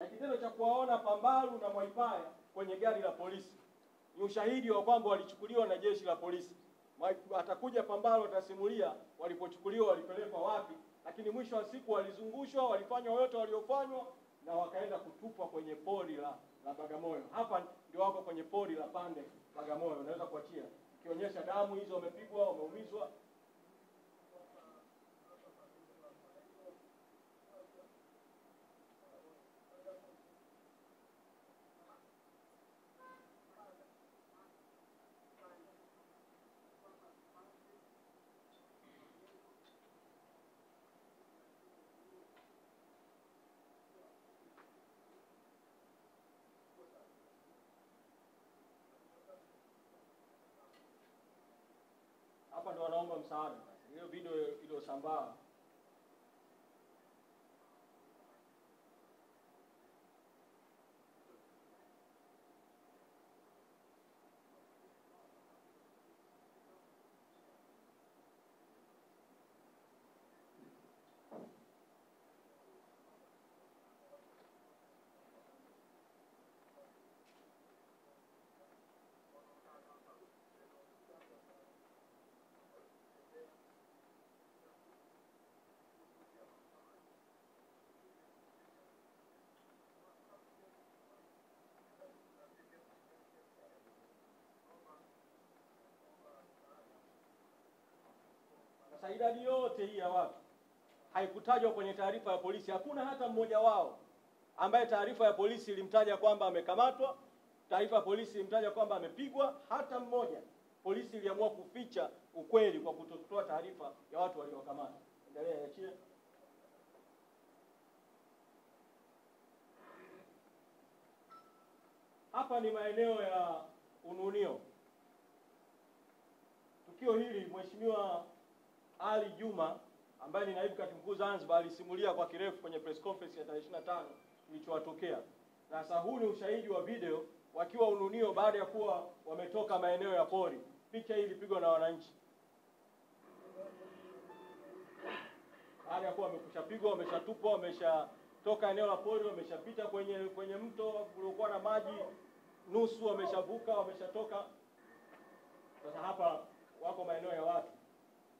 Na kitendo cha kuwaona Pambalu na Mwaipaya kwenye gari la polisi ni ushahidi wa kwamba walichukuliwa na jeshi la polisi. Atakuja Pambalu atasimulia walipochukuliwa walipelekwa wapi, lakini mwisho wa siku walizungushwa, walifanywa yote waliofanywa na wakaenda kutupwa kwenye pori la Bagamoyo. Hapa ndio wako kwenye pori la Pande Bagamoyo, unaweza kuachia kionyesha damu hizo, wamepigwa, wameumizwa. Hapa ndo wanaomba msaada. Hiyo video iliyosambaa sasa, idadi yote hii ya watu haikutajwa kwenye taarifa ya polisi. Hakuna hata mmoja wao ambaye taarifa ya polisi ilimtaja kwamba amekamatwa, taarifa ya polisi ilimtaja kwamba amepigwa. Hata mmoja. Polisi iliamua kuficha ukweli kwa kutotoa taarifa ya watu waliokamatwa. Endelea yachie. Hapa ni maeneo ya Ununio. Tukio hili Mheshimiwa Ali Juma ambaye ni naibu katibu mkuu Zanzibar alisimulia kwa kirefu kwenye press conference ya tarehe 25 kilichowatokea. Sasa huu ni ushahidi wa video wakiwa Ununio baada ya kuwa wametoka maeneo ya pori. Picha hii ilipigwa na wananchi. Baada ya kuwa wamekushapigwa, wameshatupwa, wameshatoka eneo la pori, wameshapita kwenye mto uliokuwa na maji, nusu wameshavuka, wameshatoka. Sasa hapa wako maeneo ya watu.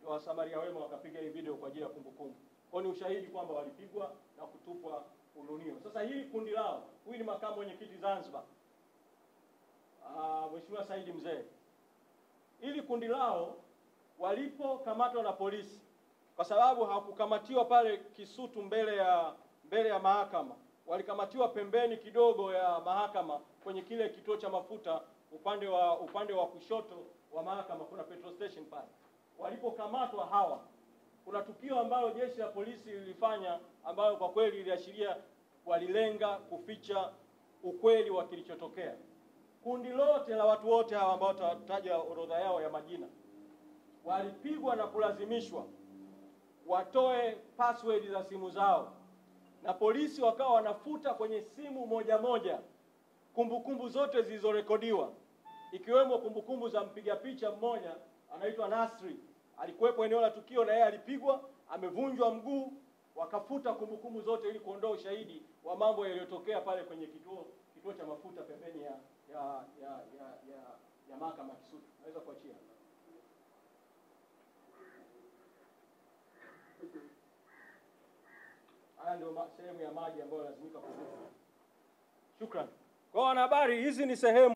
Ndio wasamaria wema wakapiga hii video kwa ajili ya kumbukumbu. Kwa ni ushahidi kwamba walipigwa na kutupwa Ununio. Sasa hili kundi lao, huyu ni makamu mwenyekiti Zanzibar, Mheshimiwa Said Mzee. Hili kundi lao walipokamatwa na polisi, kwa sababu hawakukamatiwa pale Kisutu mbele ya mahakama, walikamatiwa pembeni kidogo ya mahakama kwenye kile kituo cha mafuta upande wa kushoto wa mahakama, kuna petrol station pale. Walipokamatwa hawa, kuna tukio ambalo jeshi la polisi lilifanya ambayo kwa kweli liliashiria walilenga kuficha ukweli wa kilichotokea. Kundi lote la watu wote hawa ambao tutataja orodha yao ya majina, walipigwa na kulazimishwa watoe password za simu zao, na polisi wakawa wanafuta kwenye simu moja moja kumbukumbu zote zilizorekodiwa, ikiwemo kumbukumbu za mpiga picha mmoja anaitwa Nasri. Alikuwepo eneo la tukio na yeye alipigwa, amevunjwa mguu. Wakafuta kumbukumbu zote ili kuondoa ushahidi wa mambo yaliyotokea pale kwenye kituo cha mafuta pembeni ya mahakama Kisutu. Naweza kuachia. Haya ndio sehemu ya maji ambayo lazimika kuvuka. Shukrani. Kwa wanahabari, hizi ni sehemu